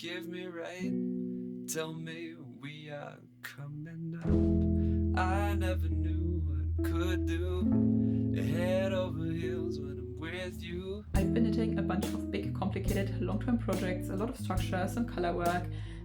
give me right. Tell me we are coming up. I never knew what I could do. Head over heels when I'm with you. I've been knitting a bunch of big, complicated, long-term projects, a lot of structure, some color work,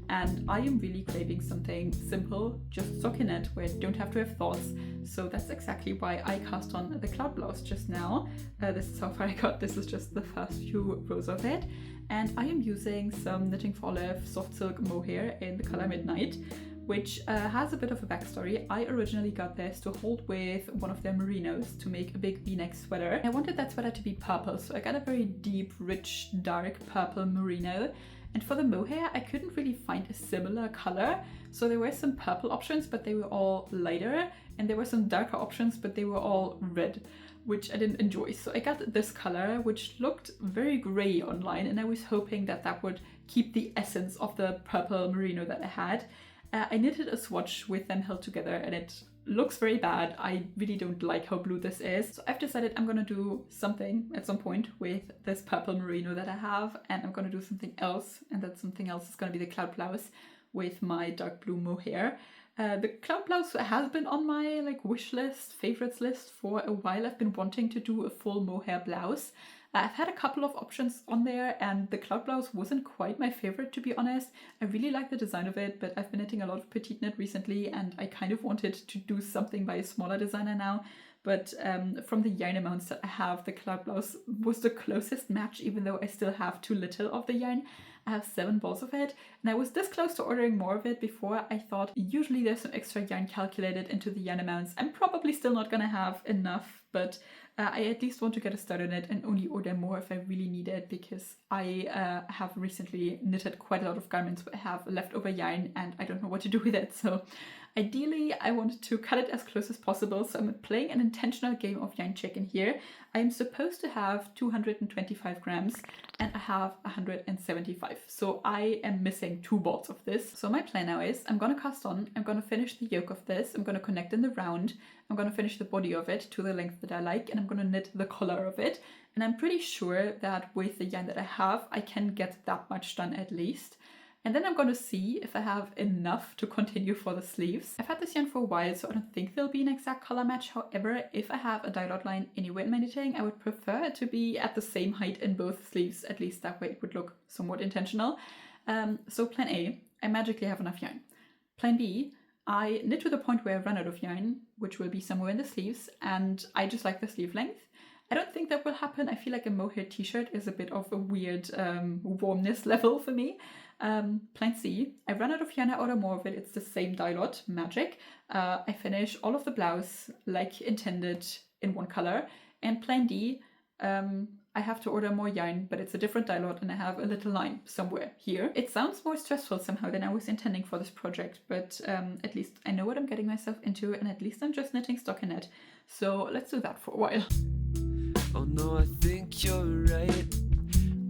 and I am really craving something simple, just stockinette, where I don't have to have thoughts. So that's exactly why I cast on the cloud blouse just now. This is how far I got. This is just the first few rows of it. And I am using some Knitting for Olive soft silk mohair in the color Midnight, which has a bit of a backstory. I originally got this to hold with one of their merinos to make a big v-neck sweater. I wanted that sweater to be purple, so I got a very deep, rich, dark purple merino. And for the mohair, I couldn't really find a similar color. So there were some purple options, but they were all lighter. And there were some darker options, but they were all red, which I didn't enjoy. So I got this color, which looked very gray online. And I was hoping that that would keep the essence of the purple merino that I had. I knitted a swatch with them held together and it looks very bad. I really don't like how blue this is. So I've decided I'm gonna do something at some point with this purple merino that I have, and I'm gonna do something else, and that something else is gonna be the cloud blouse with my dark blue mohair. The cloud blouse has been on my wish list, favorites list for a while. I've been wanting to do a full mohair blouse. I've had a couple of options on there and the cloud blouse wasn't quite my favorite, to be honest. I really like the design of it, but I've been knitting a lot of petite knit recently and I kind of wanted to do something by a smaller designer now. But from the yarn amounts that I have, the cloud blouse was the closest match, even though I still have too little of the yarn. I have 7 balls of it, and I was this close to ordering more of it before. I thought usually there's some extra yarn calculated into the yarn amounts. I'm probably still not gonna have enough, but I at least want to get a start on it and only order more if I really need it, because I have recently knitted quite a lot of garments where I have leftover yarn and I don't know what to do with it. So ideally I wanted to cut it as close as possible, so I'm playing an intentional game of yarn chicken here. I'm supposed to have 225 grams and I have 175, so I am missing 2 balls of this. So my plan now is I'm gonna cast on, I'm gonna finish the yoke of this, I'm gonna connect in the round, I'm gonna finish the body of it to the length that I like, and I'm gonna knit the collar of it. And I'm pretty sure that with the yarn that I have, I can get that much done at least. And then I'm going to see if I have enough to continue for the sleeves. I've had this yarn for a while, so I don't think there'll be an exact color match. However, if I have a dye dot line anywhere in my knitting, I would prefer it to be at the same height in both sleeves. At least that way it would look somewhat intentional. So plan A, I magically have enough yarn. Plan B, I knit to the point where I run out of yarn, which will be somewhere in the sleeves, and I just like the sleeve length. I don't think that will happen. I feel like a mohair t-shirt is a bit of a weird warmness level for me. Plan C, I run out of yarn, I order more of it, it's the same dye lot, magic. I finish all of the blouse like intended in one color. And plan D, I have to order more yarn, but it's a different dye lot and I have a little line somewhere here. It sounds more stressful somehow than I was intending for this project, but at least I know what I'm getting myself into, and at least I'm just knitting stockinette. So let's do that for a while. Oh no, I think you're right.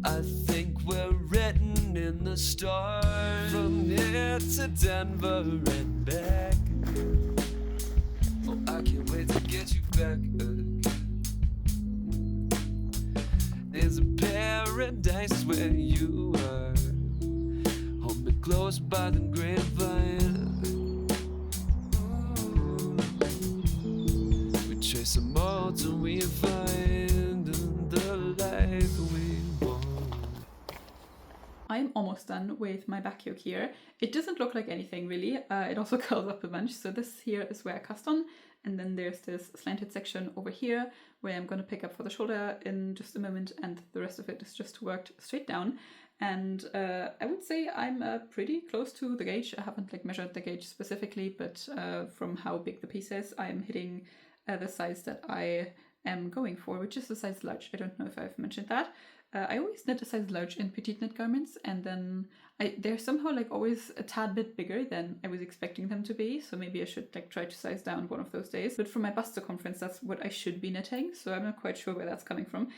I think we're written in the stars. From here to Denver and back. Oh, I can't wait to get you back again. There's a paradise where you are. Hold me close by the grapevine. We trace them all till we find the life we want. I'm almost done with my back yoke here. It doesn't look like anything really. It also curls up a bunch. So this here is where I cast on. And then there's this slanted section over here where I'm going to pick up for the shoulder in just a moment, and the rest of it is just worked straight down. And I would say I'm pretty close to the gauge. I haven't measured the gauge specifically, but from how big the piece is, I'm hitting the size that I am going for, which is the size large. I don't know if I've mentioned that. I always knit a size large in petite knit garments, and then they're somehow always a tad bit bigger than I was expecting them to be, so maybe I should try to size down one of those days. But for my bust circumference, that's what I should be knitting, so I'm not quite sure where that's coming from.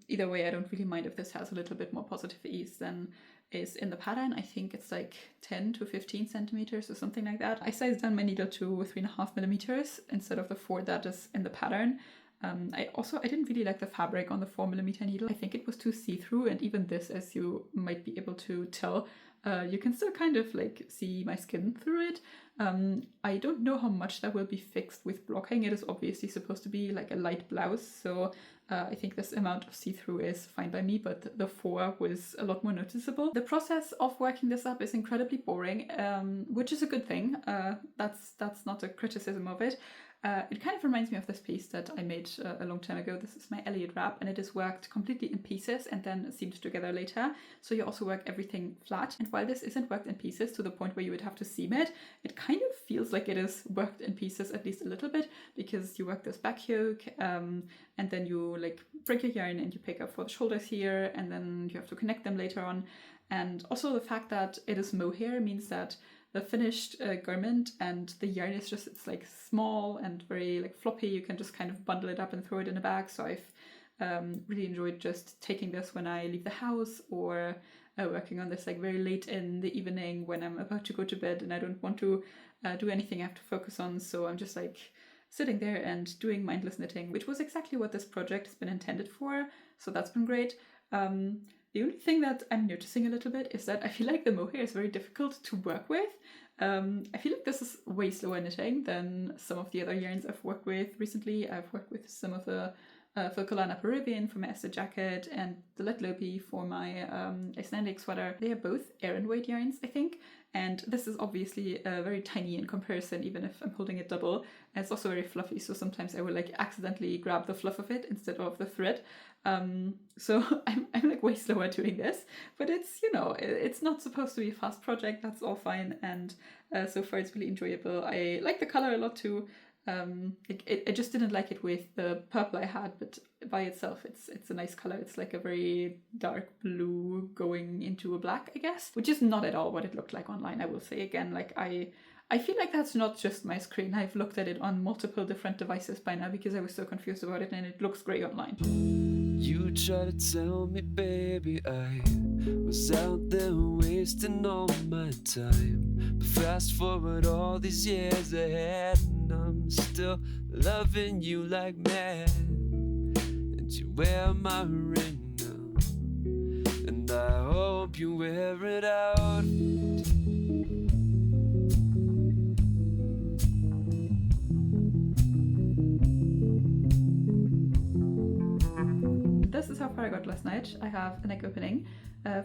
Either way, I don't really mind if this has a little bit more positive ease than is in the pattern. I think it's 10 to 15 centimeters or something like that. I sized down my needle to 3.5 millimeters instead of the 4 that is in the pattern. I didn't really like the fabric on the 4mm needle. I think it was too see-through, and even this, as you might be able to tell, you can still kind of like see my skin through it. I don't know how much that will be fixed with blocking. It is obviously supposed to be like a light blouse, so I think this amount of see-through is fine by me, but the 4 was a lot more noticeable. The process of working this up is incredibly boring, which is a good thing. That's not a criticism of it. It kind of reminds me of this piece that I made a long time ago. This is my Elliot wrap, and it is worked completely in pieces and then seamed together later. So you also work everything flat. And while this isn't worked in pieces to the point where you would have to seam it, it kind of feels like it is worked in pieces at least a little bit, because you work this back yoke, and then you like break your yarn and you pick up for the shoulders here, and then you have to connect them later on. And also the fact that it is mohair means that the finished garment and the yarn is just, it's like small and very like floppy. You can just kind of bundle it up and throw it in a bag. So I've really enjoyed just taking this when I leave the house, or working on this like very late in the evening when I'm about to go to bed and I don't want to do anything I have to focus on. So I'm just like sitting there and doing mindless knitting, which was exactly what this project has been intended for. So that's been great. The only thing that I'm noticing a little bit is that I feel like the mohair is very difficult to work with. I feel like this is way slower knitting than some of the other yarns I've worked with recently. I've worked with some of the 𝗙𝗏𝗏 for my Esther jacket and the 𝗙𝗏𝗏𝗏 for my Icelandic sweater. They are both Aran weight yarns, I think. And this is obviously very tiny in comparison, even if I'm holding it double. And it's also very fluffy, so sometimes I will like accidentally grab the fluff of it instead of the thread. So I'm like way slower doing this, but it's, you know, it's not supposed to be a fast project. That's all fine, and so far it's really enjoyable. I like the color a lot too. I just didn't like it with the purple I had, but by itself it's a nice color. It's like a very dark blue going into a black, I guess, which is not at all what it looked like online. I will say again, like I feel like that's not just my screen. I've looked at it on multiple different devices by now because I was so confused about it, and it looks great online. You try to tell me, baby, I was out there wasting all my time. But fast forward all these years ahead, and I'm still loving you like mad. And you wear my ring now, and I hope you wear it out. This is how far I got last night. I have a neck opening.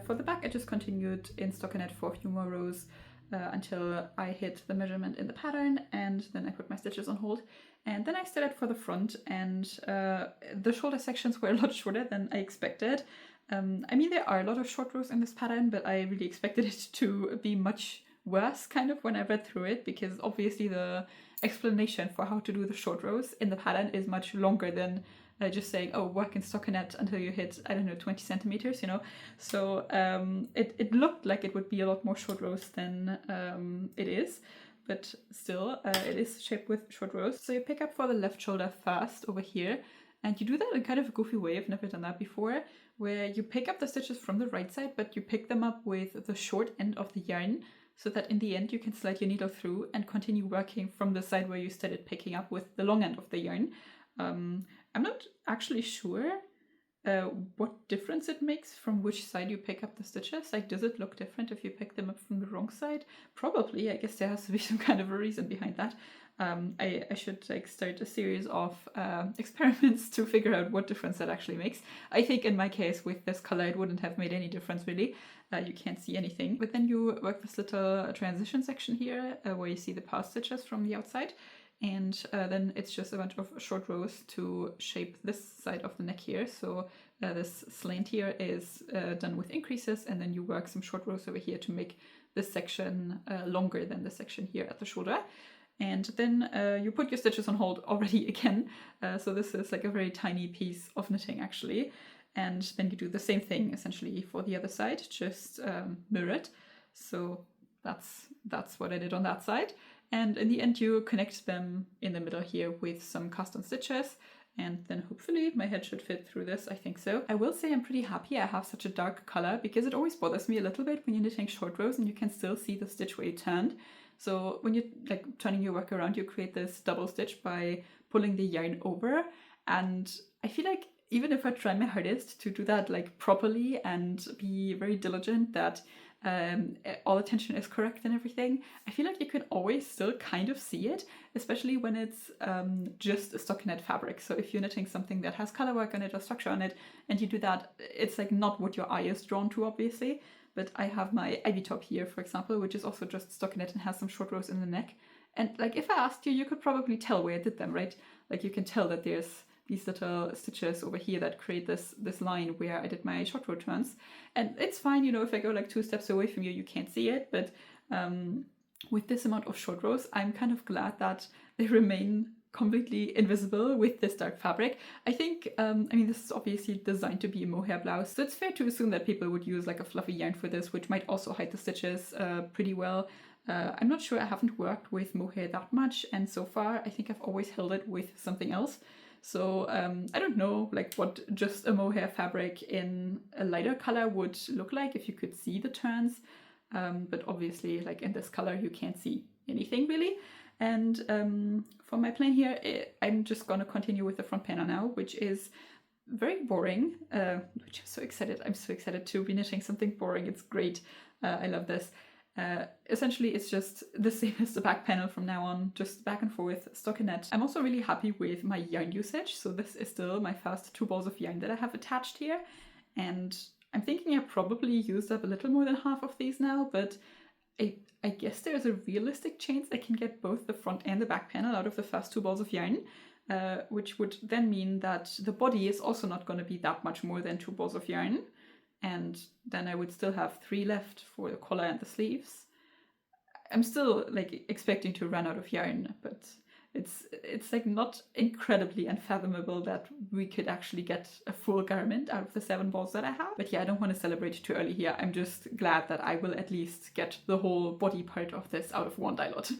For the back, I just continued in stockinette for a few more rows until I hit the measurement in the pattern, and then I put my stitches on hold. And then I started for the front, and the shoulder sections were a lot shorter than I expected. I mean, there are a lot of short rows in this pattern, but I really expected it to be much worse kind of when I read through it, because obviously the explanation for how to do the short rows in the pattern is much longer than just saying, oh, work in stockinette until you hit, I don't know, 20 centimeters, you know. So it looked like it would be a lot more short rows than it is, but still it is shaped with short rows. So you pick up for the left shoulder first over here, and you do that in kind of a goofy way. I've never done that before, where you pick up the stitches from the right side, but you pick them up with the short end of the yarn, so that in the end you can slide your needle through and continue working from the side where you started picking up with the long end of the yarn. I'm not actually sure what difference it makes from which side you pick up the stitches. Like, does it look different if you pick them up from the wrong side? Probably. I guess there has to be some kind of a reason behind that. I should like start a series of experiments to figure out what difference that actually makes. I think in my case with this color it wouldn't have made any difference really. You can't see anything. But then you work this little transition section here where you see the past stitches from the outside. And then it's just a bunch of short rows to shape this side of the neck here. So this slant here is done with increases, and then you work some short rows over here to make this section longer than the section here at the shoulder. And then you put your stitches on hold already again. So this is like a very tiny piece of knitting actually. And then you do the same thing essentially for the other side, just mirror it. So that's what I did on that side. And in the end you connect them in the middle here with some cast on stitches, and then hopefully my head should fit through this. I think so. I will say I'm pretty happy I have such a dark color, because it always bothers me a little bit when you're knitting short rows and you can still see the stitch where you turned. So when you're like turning your work around, you create this double stitch by pulling the yarn over, And I feel like even if I try my hardest to do that like properly and be very diligent that all attention is correct and everything, I feel like you can always still kind of see it, especially when it's just a stockinette fabric. So if you're knitting something that has color work on it or structure on it, and you do that, it's like not what your eye is drawn to, obviously. But I have my ivy top here, for example, which is also just stockinette and has some short rows in the neck. And like if I asked you, you could probably tell where I did them, right? Like you can tell that there's these little stitches over here that create this line where I did my short row turns. And it's fine, you know, if I go like 2 steps away from you, you can't see it. But with this amount of short rows, I'm kind of glad that they remain completely invisible with this dark fabric. I think, I mean, this is obviously designed to be a mohair blouse, so it's fair to assume that people would use like a fluffy yarn for this, which might also hide the stitches pretty well. I'm not sure, I haven't worked with mohair that much, and so far I think I've always held it with something else. So I don't know like what just a mohair fabric in a lighter color would look like if you could see the turns, but obviously like in this color you can't see anything really. And for my plan here, I'm just gonna continue with the front panel now, which is very boring, which I'm so excited. I'm so excited to be knitting something boring. It's great. I love this. Essentially, it's just the same as the back panel from now on, just back and forth stockinette. I'm also really happy with my yarn usage. So this is still my first 2 balls of yarn that I have attached here. And I'm thinking I probably used up a little more than half of these now, but I guess there's a realistic chance I can get both the front and the back panel out of the first 2 balls of yarn, which would then mean that the body is also not going to be that much more than 2 balls of yarn. And then I would still have 3 left for the collar and the sleeves. I'm still like expecting to run out of yarn, but it's like not incredibly unfathomable that we could actually get a full garment out of the 7 balls that I have. But yeah, I don't want to celebrate too early here. I'm just glad that I will at least get the whole body part of this out of one dye lot.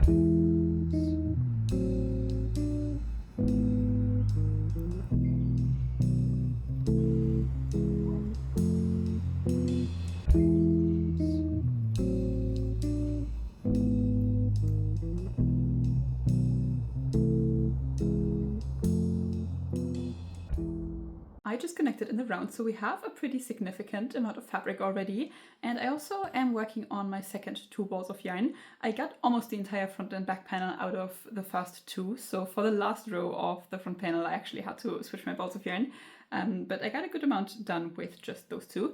I just connected in the round, so we have a pretty significant amount of fabric already, and I also am working on my second 2 balls of yarn. I got almost the entire front and back panel out of the first 2, so for the last row of the front panel I actually had to switch my balls of yarn, but I got a good amount done with just those 2.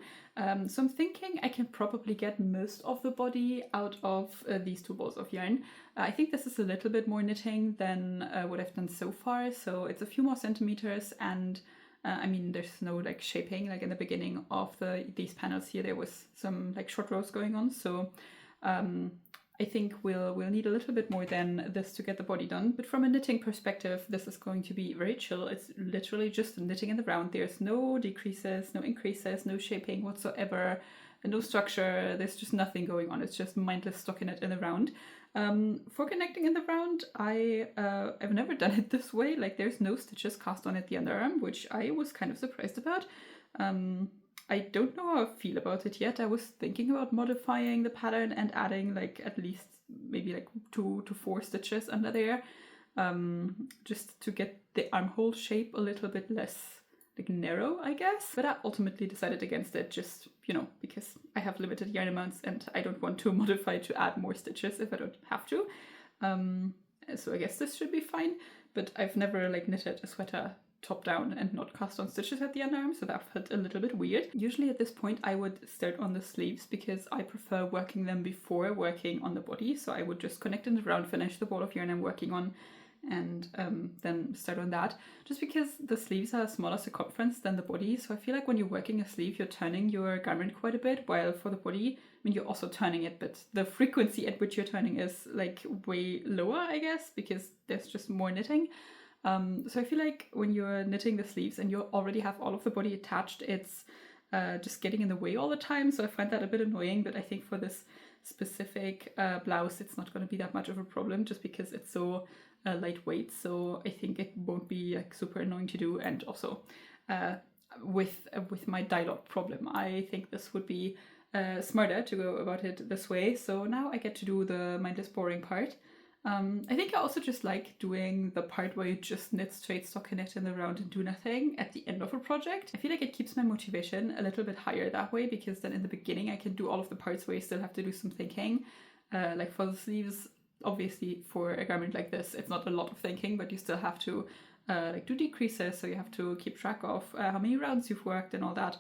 So I'm thinking I can probably get most of the body out of these 2 balls of yarn. I think this is a little bit more knitting than what I've done so far, so it's a few more centimeters, and I mean, there's no like shaping. Like in the beginning of these panels here, there was some like short rows going on. So I think we'll need a little bit more than this to get the body done. But from a knitting perspective, this is going to be very chill. It's literally just knitting in the round. There's no decreases, no increases, no shaping whatsoever, no structure. There's just nothing going on. It's just mindless stockinette in the round. For connecting in the round, I've never done it this way. Like there's no stitches cast on at the underarm, which I was kind of surprised about. I don't know how I feel about it yet. I was thinking about modifying the pattern and adding like at least maybe like 2 to 4 stitches under there, just to get the armhole shape a little bit less like narrow, I guess. But I ultimately decided against it, just, you know, because I have limited yarn amounts and I don't want to modify to add more stitches if I don't have to. So I guess this should be fine, but I've never like knitted a sweater top down and not cast on stitches at the underarm, so that felt a little bit weird. Usually at this point I would start on the sleeves because I prefer working them before working on the body, so I would just connect in the round, finish the ball of yarn I'm working on, and then start on that, just because the sleeves are a smaller circumference than the body. So I feel like when you're working a sleeve, you're turning your garment quite a bit, while for the body, I mean, you're also turning it, but the frequency at which you're turning is like way lower, I guess, because there's just more knitting. So I feel like when you're knitting the sleeves and you already have all of the body attached, it's just getting in the way all the time. So I find that a bit annoying, but I think for this specific blouse, it's not going to be that much of a problem, just because it's so lightweight. So I think it won't be like super annoying to do. And also with my dye lot problem, I think this would be smarter to go about it this way. So now I get to do the mindless boring part. I think I also just like doing the part where you just knit straight stockinette in the round and do nothing at the end of a project. I feel like it keeps my motivation a little bit higher that way, because then in the beginning I can do all of the parts where you still have to do some thinking. Like for the sleeves, obviously for a garment like this, it's not a lot of thinking, but you still have to like do decreases, so you have to keep track of how many rounds you've worked and all that.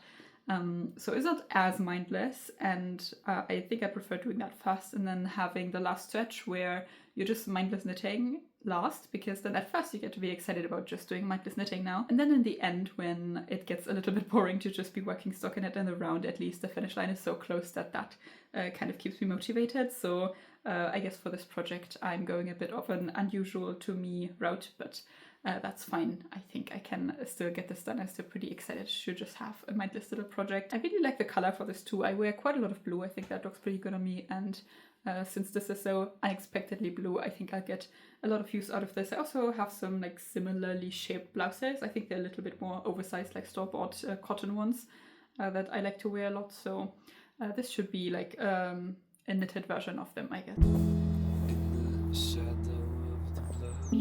So it's not as mindless, and I think I prefer doing that first and then having the last stretch where you're just mindless knitting last, because then at first you get to be excited about just doing mindless knitting now, and then in the end, when it gets a little bit boring to just be working stockinette in the round, at least the finish line is so close that that kind of keeps me motivated. So I guess for this project I'm going a bit of an unusual to me route, but that's fine. I think I can still get this done. I'm still pretty excited to just have a mindless little project. I really like the color for this too. I wear quite a lot of blue. I think that looks pretty good on me, and since this is so unexpectedly blue, I think I'll get a lot of use out of this. I also have some like similarly shaped blouses. I think they're a little bit more oversized, like store-bought cotton ones that I like to wear a lot. So this should be like a knitted version of them, I guess. In the shadow of the blouse,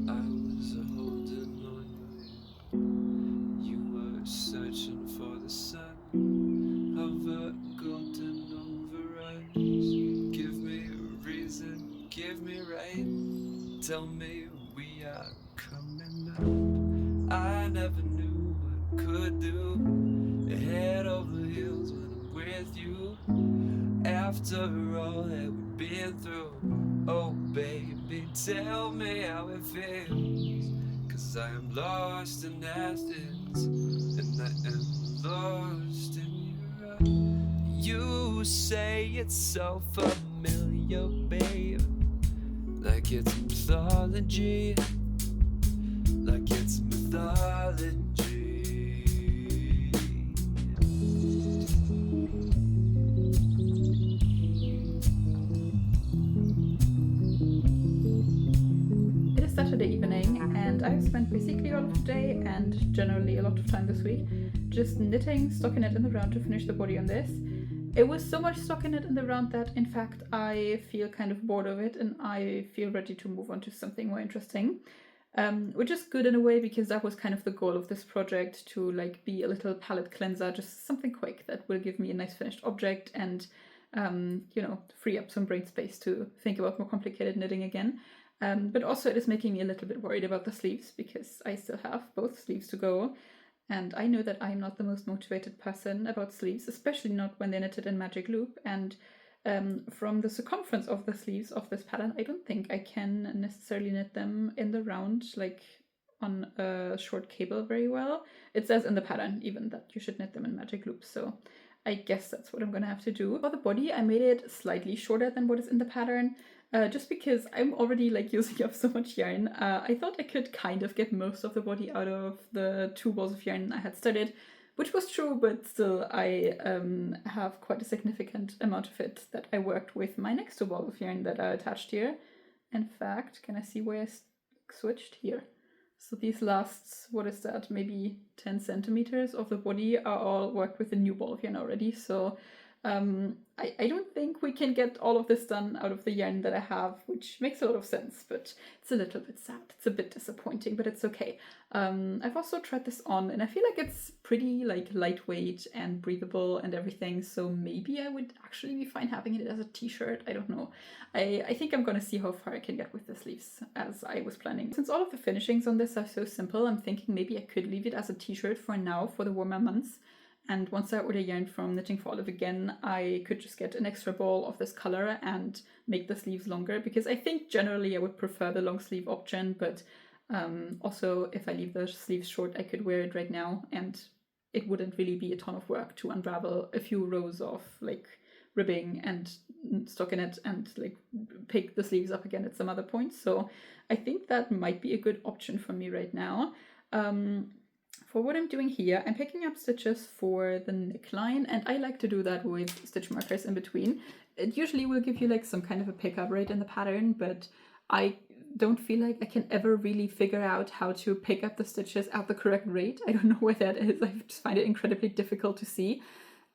I was holding on your hand. You were searching for the sun of a golden overrise. Give me a reason, give me right. Tell me we are coming up. I never knew what I could do. Head over heels when I'm with you. After all that we've been through, oh baby, tell me how it feels. 'Cause I am lost in Athens, and I am lost in your eyes. You say it's so familiar, babe, like it's mythology, like it's mythology. Saturday evening, and I've spent basically all of the day and generally a lot of time this week just knitting stockinette in the round to finish the body on this. It was so much stockinette in the round that in fact I feel kind of bored of it, and I feel ready to move on to something more interesting, which is good in a way, because that was kind of the goal of this project, to like be a little palette cleanser, just something quick that will give me a nice finished object and you know, free up some brain space to think about more complicated knitting again. But also it is making me a little bit worried about the sleeves, because I still have both sleeves to go, and I know that I'm not the most motivated person about sleeves, especially not when they're knitted in magic loop, and from the circumference of the sleeves of this pattern, I don't think I can necessarily knit them in the round, like on a short cable very well. It says in the pattern even that you should knit them in magic loop, so I guess that's what I'm gonna have to do. For the body, I made it slightly shorter than what is in the pattern, just because I'm already like using up so much yarn. I thought I could kind of get most of the body out of the 2 balls of yarn I had studied, which was true, but still I have quite a significant amount of it that I worked with my next 2 balls of yarn that are attached here. In fact, can I see where I switched here? So these last, what is that, maybe 10 centimeters of the body are all worked with a new ball of yarn already, so I don't think we can get all of this done out of the yarn that I have, which makes a lot of sense, but it's a little bit sad. It's a bit disappointing, but it's okay. I've also tried this on, and I feel like it's pretty like lightweight and breathable and everything, so maybe I would actually be fine having it as a t-shirt. I don't know. I think I'm gonna see how far I can get with the sleeves as I was planning. Since all of the finishings on this are so simple, I'm thinking maybe I could leave it as a t-shirt for now for the warmer months. And once I order yarn from Knitting for Olive again, I could just get an extra ball of this color and make the sleeves longer, because I think generally I would prefer the long sleeve option, but also if I leave the sleeves short, I could wear it right now and it wouldn't really be a ton of work to unravel a few rows of like ribbing and stockinette and like pick the sleeves up again at some other point. So I think that might be a good option for me right now. For what I'm doing here, I'm picking up stitches for the neckline, and I like to do that with stitch markers in between. It usually will give you like some kind of a pickup rate in the pattern, but I don't feel like I can ever really figure out how to pick up the stitches at the correct rate. I don't know where that is. I just find it incredibly difficult to see.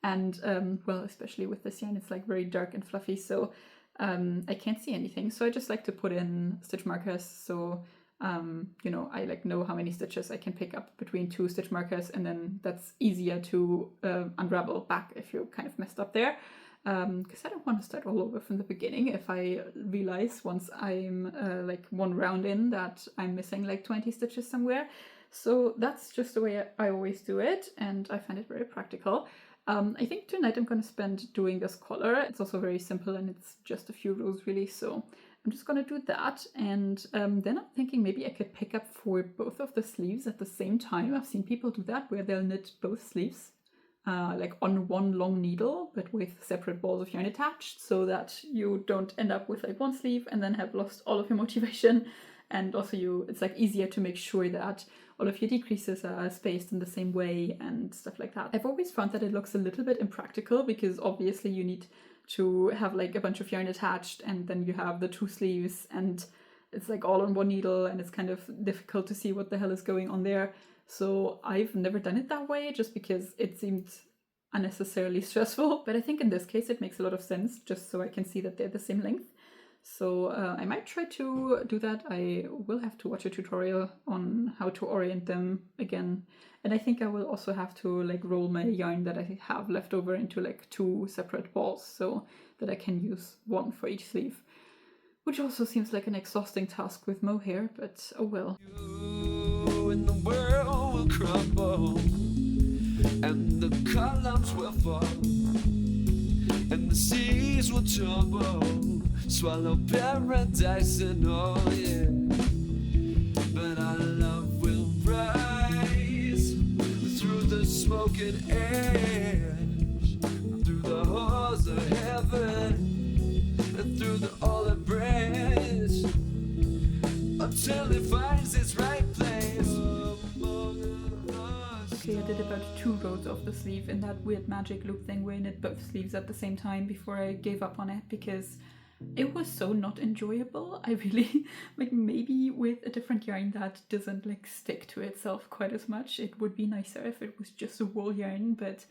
And well, especially with this yarn, it's like very dark and fluffy, so I can't see anything. So I just like to put in stitch markers. So, you know, I like know how many stitches I can pick up between 2 stitch markers, and then that's easier to unravel back if you're kind of messed up there. Because I don't want to start all over from the beginning if I realize once I'm like 1 round in that I'm missing like 20 stitches somewhere. So that's just the way I always do it, and I find it very practical. I think tonight I'm going to spend doing this collar. It's also very simple and it's just a few rows really, so I'm just going to do that. And then I'm thinking maybe I could pick up for both of the sleeves at the same time. I've seen people do that where they'll knit both sleeves like on one long needle but with separate balls of yarn attached, so that you don't end up with like one sleeve and then have lost all of your motivation. And also it's like easier to make sure that all of your decreases are spaced in the same way and stuff like that. I've always found that it looks a little bit impractical because obviously you need to have like a bunch of yarn attached and then you have the 2 sleeves and it's like all on one needle and it's kind of difficult to see what the hell is going on there. So I've never done it that way just because it seemed unnecessarily stressful. But I think in this case it makes a lot of sense just so I can see that they're the same length. So I might try to do that. I will have to watch a tutorial on how to orient them again. And I think I will also have to like roll my yarn that I have left over into like 2 separate balls so that I can use 1 for each sleeve. Which also seems like an exhausting task with mohair, but oh well. You and the world will crumble, and the columns will fall, and the seas will tumble, swallow paradise and all, yeah. But our love will rise through the smoke and ash, through the halls of heaven, and through the olive branch, until it finds its right place among us. Okay, I did about 2 rows of the sleeve in that weird magic loop thing where I knit both sleeves at the same time before I gave up on it because it was so not enjoyable. I really, like, maybe with a different yarn that doesn't like stick to itself quite as much, it would be nicer if it was just a wool yarn, but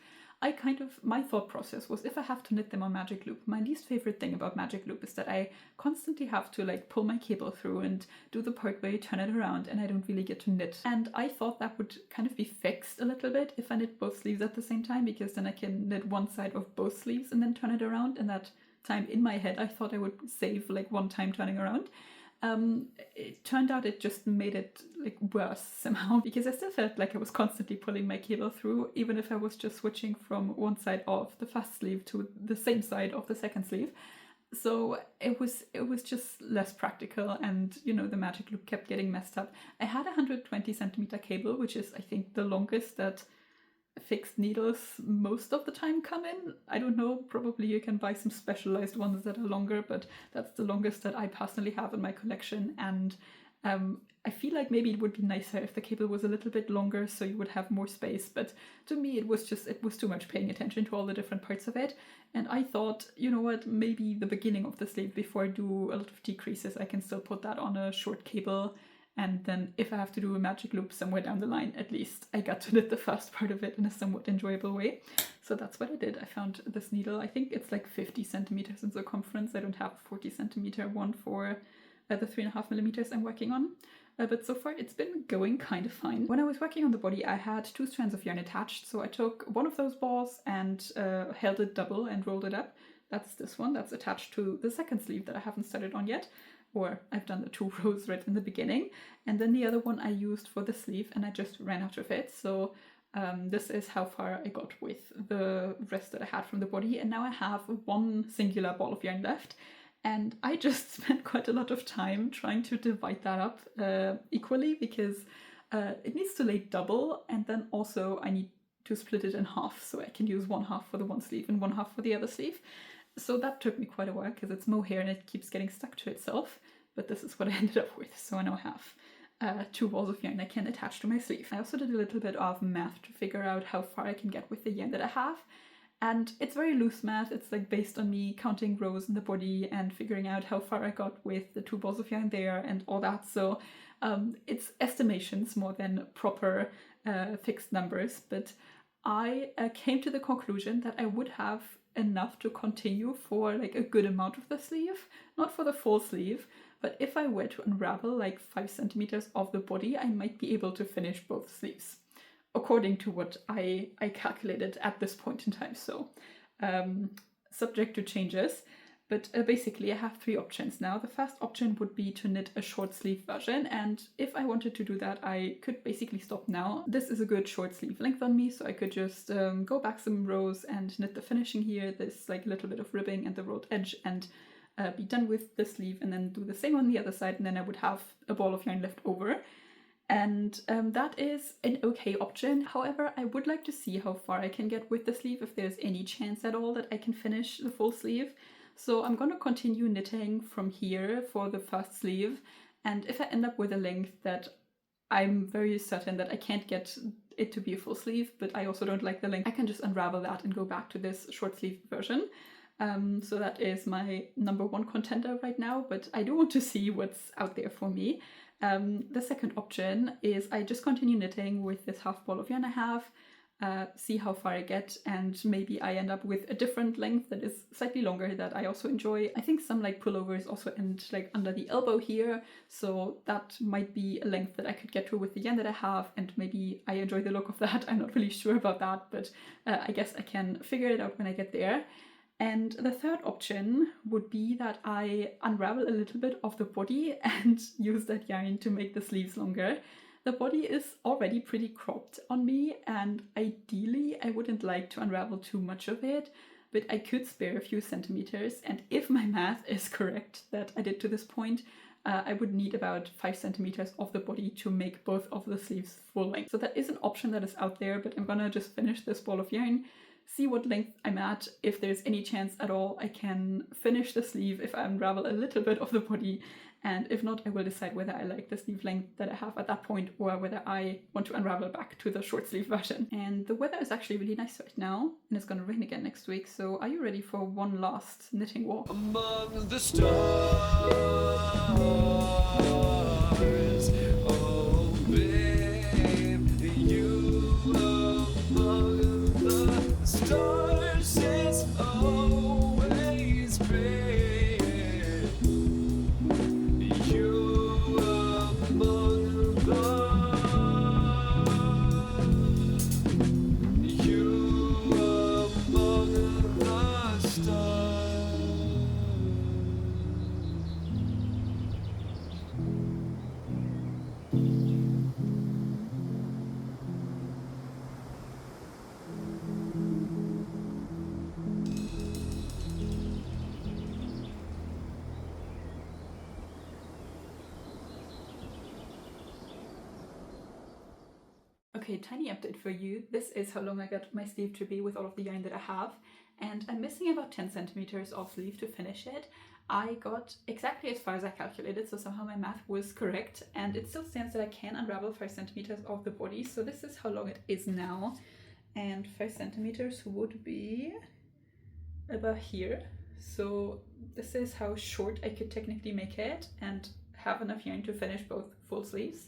my thought process was if I have to knit them on magic loop, my least favorite thing about magic loop is that I constantly have to like pull my cable through and do the part where you turn it around and I don't really get to knit. And I thought that would kind of be fixed a little bit if I knit both sleeves at the same time, because then I can knit one side of both sleeves and then turn it around, and that time in my head I thought I would save like 1 time turning around. It turned out it just made it like worse somehow, because I still felt like I was constantly pulling my cable through even if I was just switching from one side of the first sleeve to the same side of the second sleeve. So it was just less practical, and you know, the magic loop kept getting messed up. I had a 120cm cable, which is I think the longest that fixed needles most of the time come in. I don't know, probably you can buy some specialized ones that are longer, but that's the longest that I personally have in my collection. And I feel like maybe it would be nicer if the cable was a little bit longer so you would have more space, but to me it was too much paying attention to all the different parts of it. And I thought, you know what, maybe the beginning of the sleeve before I do a lot of decreases I can still put that on a short cable, and then if I have to do a magic loop somewhere down the line, at least I got to knit the first part of it in a somewhat enjoyable way. So that's what I did. I found this needle, I think it's like 50 centimeters in circumference. I don't have a 40 centimeter one for the 3.5 millimeters I'm working on. But so far it's been going kind of fine. When I was working on the body I had 2 strands of yarn attached, so I took one of those balls and held it double and rolled it up. That's this one, that's attached to the second sleeve that I haven't started on yet. Or I've done the 2 rows right in the beginning, and then the other one I used for the sleeve and I just ran out of it. So this is how far I got with the rest that I had from the body, and now I have 1 singular ball of yarn left, and I just spent quite a lot of time trying to divide that up equally, because it needs to lay double, and then also I need to split it in half so I can use 1/2 for the one sleeve and 1/2 for the other sleeve. So that took me quite a while because it's mohair and it keeps getting stuck to itself, but this is what I ended up with. So I now have 2 balls of yarn I can attach to my sleeve. I also did a little bit of math to figure out how far I can get with the yarn that I have, and it's very loose math. It's like based on me counting rows in the body and figuring out how far I got with the 2 balls of yarn there and all that. So it's estimations more than proper fixed numbers, but I came to the conclusion that I would have enough to continue for like a good amount of the sleeve, not for the full sleeve, but if I were to unravel like 5 centimeters of the body, I might be able to finish both sleeves, according to what I calculated at this point in time. So subject to changes. But basically I have 3 options now. The first option would be to knit a short sleeve version, and if I wanted to do that, I could basically stop now. This is a good short sleeve length on me, so I could just go back some rows and knit the finishing here, this like little bit of ribbing and the rolled edge, and be done with the sleeve, and then do the same on the other side, and then I would have a ball of yarn left over. And that is an okay option. However, I would like to see how far I can get with the sleeve, if there's any chance at all that I can finish the full sleeve. So I'm going to continue knitting from here for the first sleeve, and if I end up with a length that I'm very certain that I can't get it to be a full sleeve, but I also don't like the length, I can just unravel that and go back to this short sleeve version. So that is my number 1 contender right now, but I do want to see what's out there for me. The second option is I just continue knitting with this half ball of yarn I have, see how far I get, and maybe I end up with a different length that is slightly longer that I also enjoy. I think some like pullovers also end like under the elbow here, so that might be a length that I could get to with the yarn that I have, and maybe I enjoy the look of that. I'm not really sure about that, but I guess I can figure it out when I get there. And the third option would be that I unravel a little bit of the body and use that yarn to make the sleeves longer. The body is already pretty cropped on me, and ideally I wouldn't like to unravel too much of it, but I could spare a few centimeters, and if my math is correct that I did to this point, I would need about 5 centimeters of the body to make both of the sleeves full length. So that is an option that is out there, but I'm gonna just finish this ball of yarn, see what length I'm at. If there's any chance at all I can finish the sleeve if I unravel a little bit of the body, and if not, I will decide whether I like the sleeve length that I have at that point, or whether I want to unravel back to the short sleeve version. And the weather is actually really nice right now, and it's gonna rain again next week, so are you ready for one last knitting walk? Among the stars, oh babe, you among the stars is always great. You among the stars. Okay, tiny update for you. This is how long I got my sleeve to be with all of the yarn that I have, and I'm missing about 10 centimeters of sleeve to finish it. I got exactly as far as I calculated, so somehow my math was correct, and it still stands that I can unravel 5 centimeters of the body, so this is how long it is now, and 5 centimeters would be about here. So this is how short I could technically make it and have enough yarn to finish both full sleeves,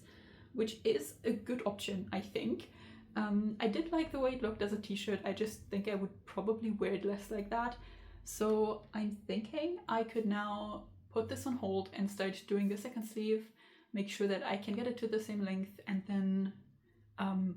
which is a good option, I think. I did like the way it looked as a t-shirt. I just think I would probably wear it less like that. So I'm thinking I could now put this on hold and start doing the second sleeve, make sure that I can get it to the same length, and then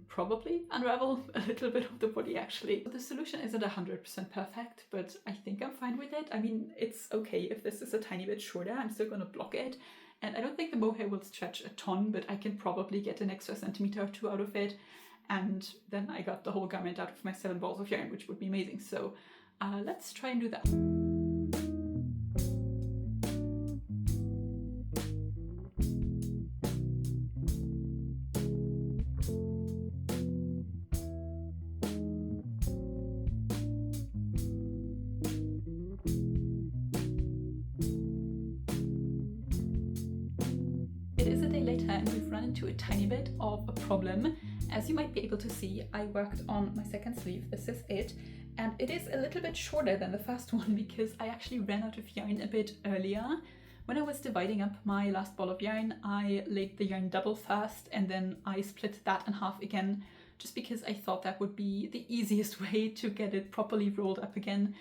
probably unravel a little bit of the body actually. The solution isn't 100% perfect, but I think I'm fine with it. I mean, it's okay if this is a tiny bit shorter, I'm still gonna block it. And I don't think the mohair will stretch a ton, but I can probably get an extra centimeter or 2 out of it. And then I got the whole garment out of my 7 balls of yarn, which would be amazing. So let's try and do that. It is a day later and we've run into a tiny bit of a problem. As you might be able to see, I worked on my second sleeve, this is it, and it is a little bit shorter than the first one because I actually ran out of yarn a bit earlier. When I was dividing up my last ball of yarn, I laid the yarn double first and then I split that in half again, just because I thought that would be the easiest way to get it properly rolled up again.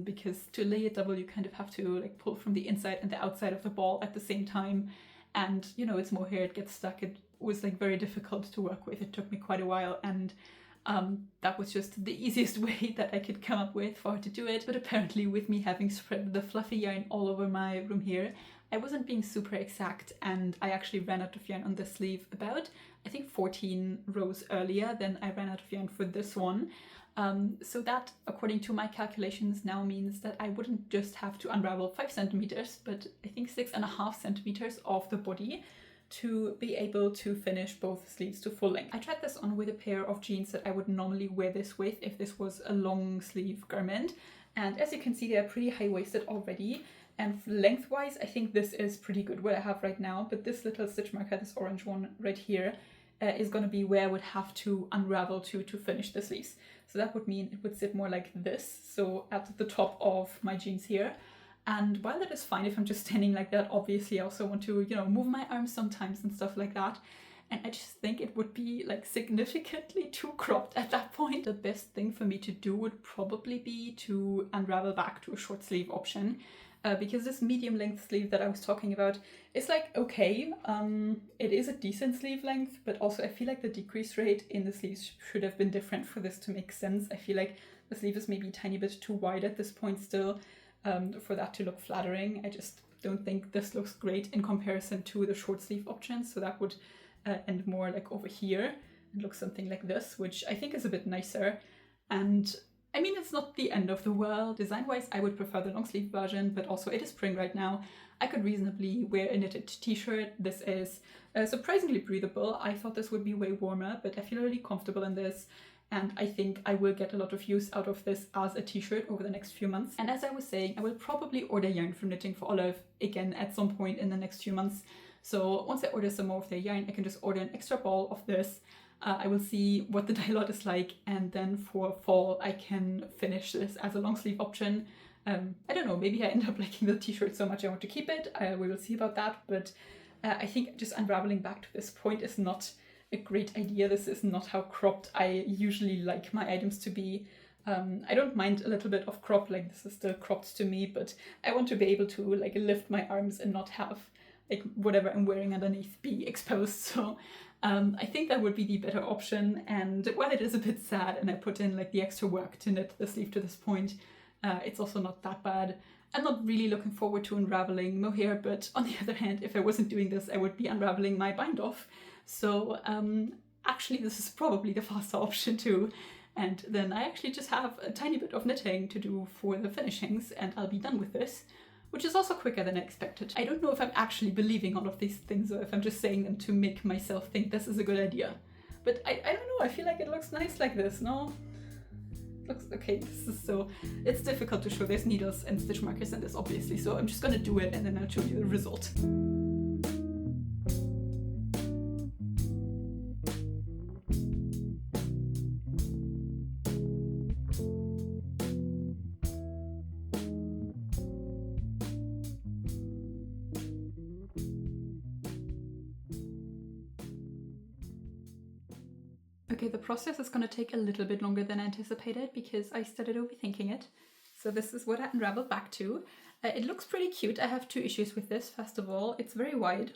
because to lay it double you kind of have to like pull from the inside and the outside of the ball at the same time, and you know, it's mohair, it gets stuck. It was like very difficult to work with. It took me quite a while, and that was just the easiest way that I could come up with for how to do it. But apparently with me having spread the fluffy yarn all over my room here, I wasn't being super exact, and I actually ran out of yarn on this sleeve about, I think, 14 rows earlier than I ran out of yarn for this one. So that, according to my calculations, now means that I wouldn't just have to unravel 5 centimeters, but I think 6.5 centimeters of the body to be able to finish both sleeves to full length. I tried this on with a pair of jeans that I would normally wear this with if this was a long sleeve garment, and as you can see, they're pretty high-waisted already, and lengthwise I think this is pretty good what I have right now. But this little stitch marker, this orange one right here, is going to be where I would have to unravel to finish the sleeves. So that would mean it would sit more like this, so at the top of my jeans here. And while that is fine if I'm just standing like that, obviously I also want to, you know, move my arms sometimes and stuff like that. And I just think it would be like significantly too cropped at that point. The best thing for me to do would probably be to unravel back to a short sleeve option. Because this medium length sleeve that I was talking about is like okay, it is a decent sleeve length, but also I feel like the decrease rate in the sleeves should have been different for this to make sense. I feel like the sleeve is maybe a tiny bit too wide at this point still, for that to look flattering. I just don't think this looks great in comparison to the short sleeve options, so that would end more like over here and look something like this, which I think is a bit nicer. And I mean, it's not the end of the world. Design-wise, I would prefer the long sleeve version, but also it is spring right now. I could reasonably wear a knitted t-shirt. This is surprisingly breathable. I thought this would be way warmer, but I feel really comfortable in this. And I think I will get a lot of use out of this as a t-shirt over the next few months. And as I was saying, I will probably order yarn from Knitting for Olive again at some point in the next few months. So once I order some more of their yarn, I can just order an extra ball of this. I will see what the dye lot is like, and then for fall I can finish this as a long sleeve option. I don't know, maybe I end up liking the t-shirt so much I want to keep it. We will see about that, but I think just unraveling back to this point is not a great idea. This is not how cropped I usually like my items to be. I don't mind a little bit of crop, like this is still cropped to me, but I want to be able to like lift my arms and not have like whatever I'm wearing underneath be exposed. So I think that would be the better option. And while it is a bit sad and I put in like the extra work to knit the sleeve to this point, it's also not that bad. I'm not really looking forward to unraveling mohair, but on the other hand, if I wasn't doing this, I would be unraveling my bind off. So actually this is probably the faster option too. And then I actually just have a tiny bit of knitting to do for the finishings and I'll be done with this, which is also quicker than I expected. I don't know if I'm actually believing all of these things or if I'm just saying them to make myself think this is a good idea. But I don't know, I feel like it looks nice like this, no? It looks okay. This is so... It's difficult to show. There's needles and stitch markers in this, obviously, so I'm just gonna do it and then I'll show you the result. Okay, the process is going to take a little bit longer than anticipated because I started overthinking it. So this is what I unraveled back to. It looks pretty cute. I have two issues with this. First of all, it's very wide.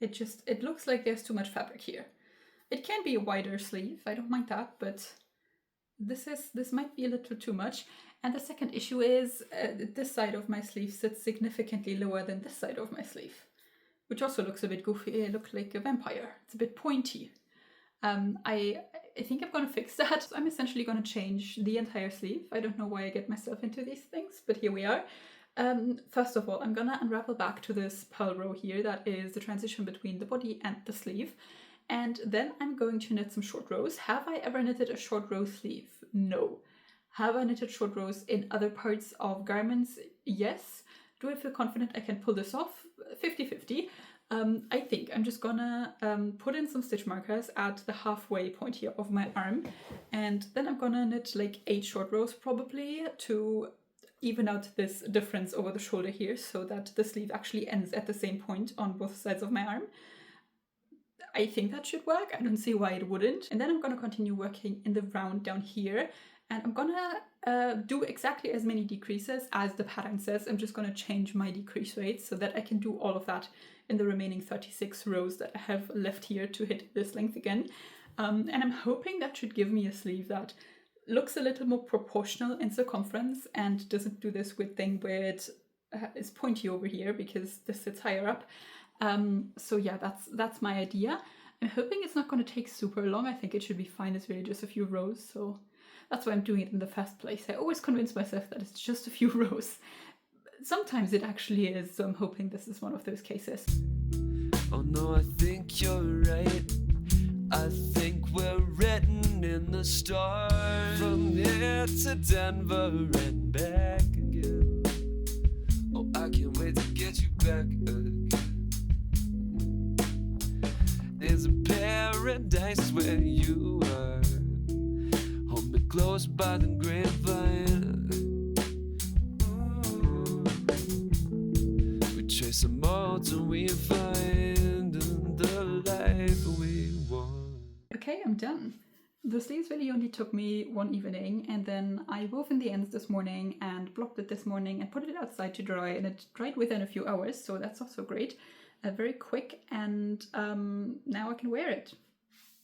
It looks like there's too much fabric here. It can be a wider sleeve, I don't mind that, but this might be a little too much. And the second issue is this side of my sleeve sits significantly lower than this side of my sleeve, which also looks a bit goofy. I look like a vampire. It's a bit pointy. I think I'm gonna fix that. So I'm essentially gonna change the entire sleeve. I don't know why I get myself into these things, but here we are. First of all, I'm gonna unravel back to this purl row here. That is the transition between the body and the sleeve. And then I'm going to knit some short rows. Have I ever knitted a short row sleeve? No. Have I knitted short rows in other parts of garments? Yes. Do I feel confident I can pull this off? 50-50. I think I'm just gonna put in some stitch markers at the halfway point here of my arm, and then I'm gonna knit like 8 short rows probably to even out this difference over the shoulder here so that the sleeve actually ends at the same point on both sides of my arm. I think that should work. I don't see why it wouldn't. And then I'm gonna continue working in the round down here And I'm gonna do exactly as many decreases as the pattern says. I'm just gonna change my decrease rate so that I can do all of that in the remaining 36 rows that I have left here to hit this length again. And I'm hoping that should give me a sleeve that looks a little more proportional in circumference and doesn't do this weird thing where it is pointy over here because this sits higher up. So yeah, that's my idea. I'm hoping it's not going to take super long. I think it should be fine. It's really just a few rows, so that's why I'm doing it in the first place. I always convince myself that it's just a few rows. Sometimes it actually is, so I'm hoping this is one of those cases. Oh no, I think you're right. I think we're written in the stars. From here to Denver and back again. Oh, I can't wait to get you back again. There's a paradise where you are. Hold me close by the grapevine. We trace a mold till we find the life we want. Okay, I'm done. The sleeves really only took me one evening, and then I wove in the ends this morning and blocked it this morning and put it outside to dry, and it dried within a few hours, so that's also great. Very quick, and now I can wear it.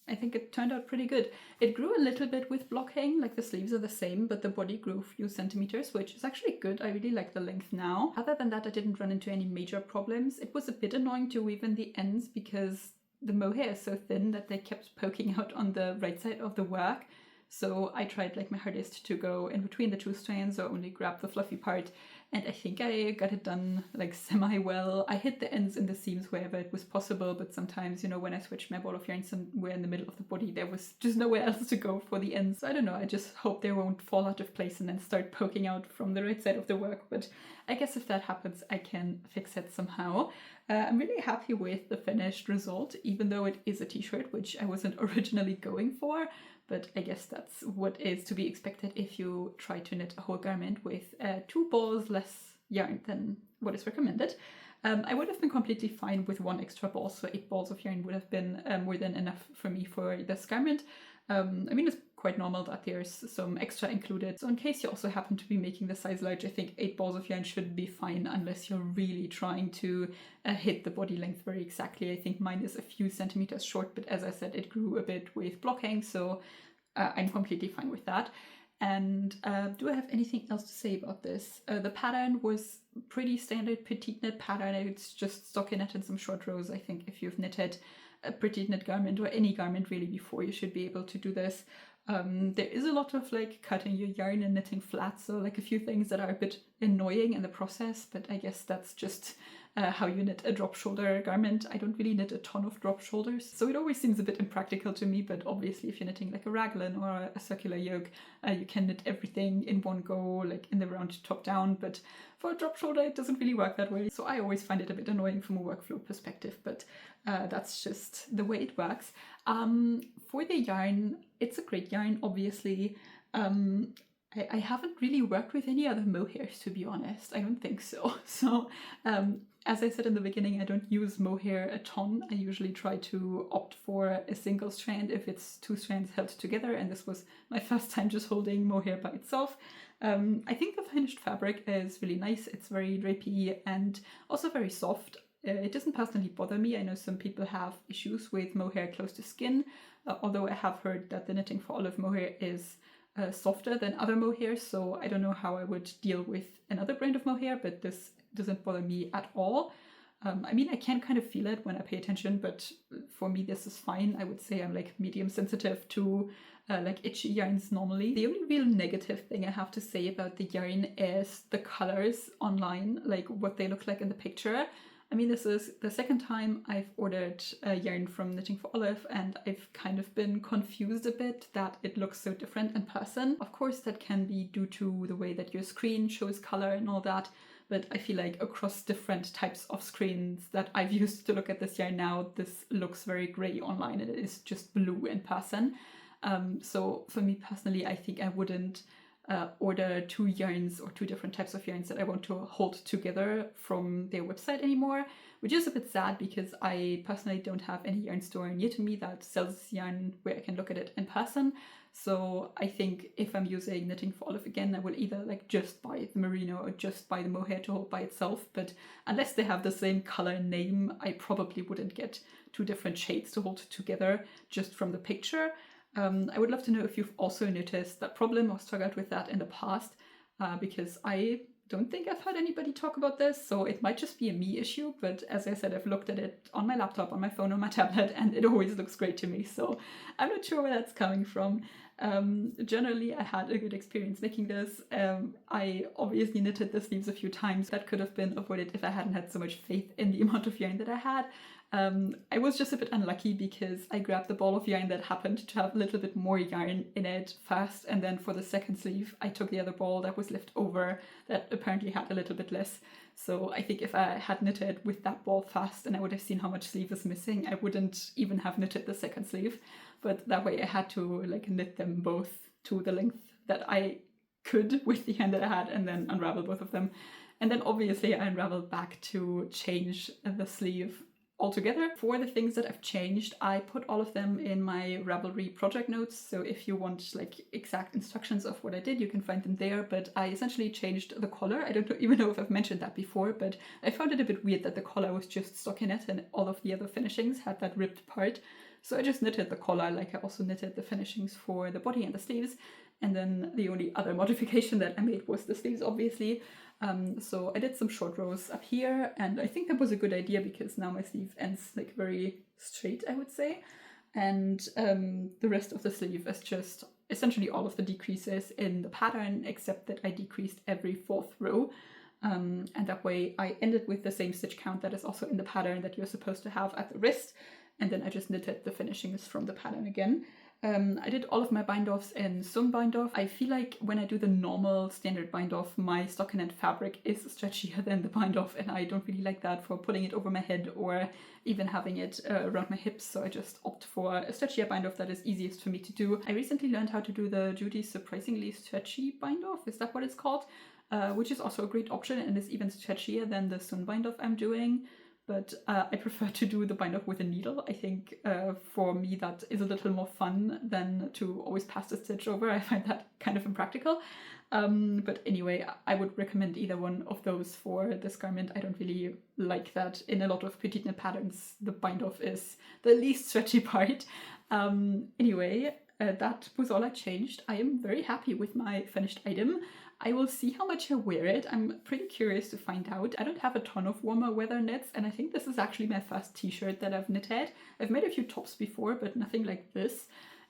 I think it turned out pretty good. It grew a little bit with blocking, like the sleeves are the same, but the body grew a few centimeters, which is actually good. I really like the length now. Other than that, I didn't run into any major problems. It was a bit annoying to weave in the ends because the mohair is so thin that they kept poking out on the right side of the work. So I tried like my hardest to go in between the two strands or only grab the fluffy part, and I think I got it done like semi-well. I hid the ends in the seams wherever it was possible, but sometimes, you know, when I switched my ball of yarn somewhere in the middle of the body, there was just nowhere else to go for the ends. So I don't know, I just hope they won't fall out of place and then start poking out from the right side of the work, but I guess if that happens, I can fix it somehow. I'm really happy with the finished result, even though it is a t-shirt, which I wasn't originally going for. But I guess that's what is to be expected if you try to knit a whole garment with 2 balls less yarn than what is recommended. I would have been completely fine with 1 extra ball, so 8 balls of yarn would have been more than enough for me for this garment. I mean, it's quite normal that there's some extra included. So in case you also happen to be making the size large, I think 8 balls of yarn should be fine unless you're really trying to hit the body length very exactly. I think mine is a few centimeters short, but as I said, it grew a bit with blocking, so I'm completely fine with that. And do I have anything else to say about this? The pattern was pretty standard petiteknit pattern. It's just stockinette and some short rows. I think if you've knitted a petiteknit garment or any garment really before, you should be able to do this. There is a lot of like cutting your yarn and knitting flat, so like a few things that are a bit annoying in the process, but I guess that's just how you knit a drop shoulder garment. I don't really knit a ton of drop shoulders, so it always seems a bit impractical to me, but obviously if you're knitting like a raglan or a circular yoke, you can knit everything in one go, like in the round top down, but for a drop shoulder it doesn't really work that way, so I always find it a bit annoying from a workflow perspective, but that's just the way it works. For the yarn, it's a great yarn, obviously. I haven't really worked with any other mohairs, to be honest. I don't think so. So as I said in the beginning, I don't use mohair a ton. I usually try to opt for a single strand if it's 2 strands held together, and this was my first time just holding mohair by itself. I think the finished fabric is really nice. It's very drapey and also very soft. It doesn't personally bother me. I know some people have issues with mohair close to skin, although I have heard that the Knitting for Olive mohair is softer than other mohairs, so I don't know how I would deal with another brand of mohair, but this doesn't bother me at all. I mean, I can kind of feel it when I pay attention, but for me this is fine. I would say I'm like medium sensitive to like itchy yarns normally. The only real negative thing I have to say about the yarn is the colors online, like what they look like in the picture. I mean, this is the second time I've ordered yarn from Knitting for Olive, and I've kind of been confused a bit that it looks so different in person. Of course, that can be due to the way that your screen shows color and all that, but I feel like across different types of screens that I've used to look at this yarn now, this looks very grey online and it is just blue in person. So for me personally, I think I wouldn't order 2 yarns or 2 different types of yarns that I want to hold together from their website anymore, which is a bit sad because I personally don't have any yarn store near to me that sells yarn where I can look at it in person. So I think if I'm using Knitting for Olive again, I will either like just buy the merino or just buy the mohair to hold by itself. But unless they have the same color name, I probably wouldn't get 2 different shades to hold together just from the picture. I would love to know if you've also noticed that problem or struggled with that in the past, because I don't think I've heard anybody talk about this, so it might just be a me issue, but as I said, I've looked at it on my laptop, on my phone, on my tablet, and it always looks great to me, so I'm not sure where that's coming from. Generally, I had a good experience making this. I obviously knitted the sleeves a few times. That could have been avoided if I hadn't had so much faith in the amount of yarn that I had. I was just a bit unlucky because I grabbed the ball of yarn that happened to have a little bit more yarn in it first, and then for the second sleeve I took the other ball that was left over that apparently had a little bit less. So I think if I had knitted with that ball first and I would have seen how much sleeve is missing, I wouldn't even have knitted the second sleeve. But that way I had to like knit them both to the length that I could with the yarn that I had and then unravel both of them. And then obviously I unraveled back to change the sleeve altogether. For the things that I've changed, I put all of them in my Ravelry project notes, so if you want like exact instructions of what I did, you can find them there. But I essentially changed the collar. I don't even know if I've mentioned that before, but I found it a bit weird that the collar was just stockinette and all of the other finishings had that ripped part. So I just knitted the collar like I also knitted the finishings for the body and the sleeves. And then the only other modification that I made was the sleeves, obviously. So I did some short rows up here, and I think that was a good idea because now my sleeve ends like very straight, I would say. And the rest of the sleeve is just essentially all of the decreases in the pattern, except that I decreased every 4th row. And that way I ended with the same stitch count that is also in the pattern that you're supposed to have at the wrist. And then I just knitted the finishings from the pattern again. I did all of my bind-offs in sewn bind-off. I feel like when I do the normal standard bind-off, my stockinette fabric is stretchier than the bind-off, and I don't really like that for putting it over my head or even having it around my hips, so I just opt for a stretchier bind-off that is easiest for me to do. I recently learned how to do the Judy Surprisingly Stretchy bind-off, is that what it's called? Which is also a great option and is even stretchier than the sewn bind-off I'm doing. But I prefer to do the bind-off with a needle. I think for me that is a little more fun than to always pass the stitch over. I find that kind of impractical. But anyway, I would recommend either one of those for this garment. I don't really like that in a lot of petite knit patterns the bind-off is the least stretchy part. Anyway, that was all I changed. I am very happy with my finished item. I will see how much I wear it. I'm pretty curious to find out. I don't have a ton of warmer weather knits, and I think this is actually my first t-shirt that I've knitted. I've made a few tops before, but nothing like this.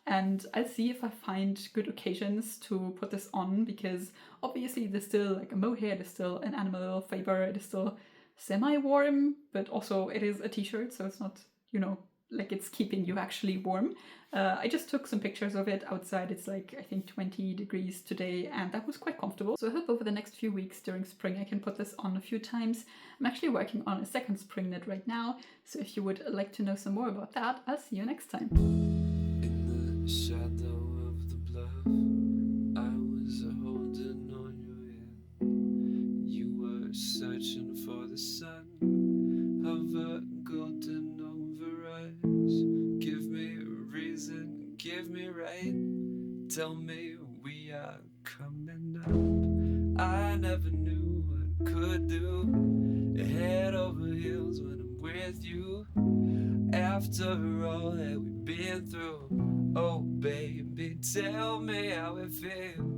And I'll see if I find good occasions to put this on, because obviously there's still like a mohair, there's still an animal fiber, it is still semi-warm, but also it is a t-shirt, so it's not, you know, like it's keeping you actually warm. I just took some pictures of it outside. It's like I think 20 degrees today, and that was quite comfortable. So I hope over the next few weeks during spring I can put this on a few times. I'm actually working on a second spring knit right now, so if you would like to know some more about that, I'll see you next time. In the shadow of the bluff, I was holding on your hand. You were searching for the sun of a golden over us. Give me a reason, give me right. Tell me we are coming up. I never knew what I could do. Head over heels when I'm with you. After all that we've been through, oh baby, tell me how it feels.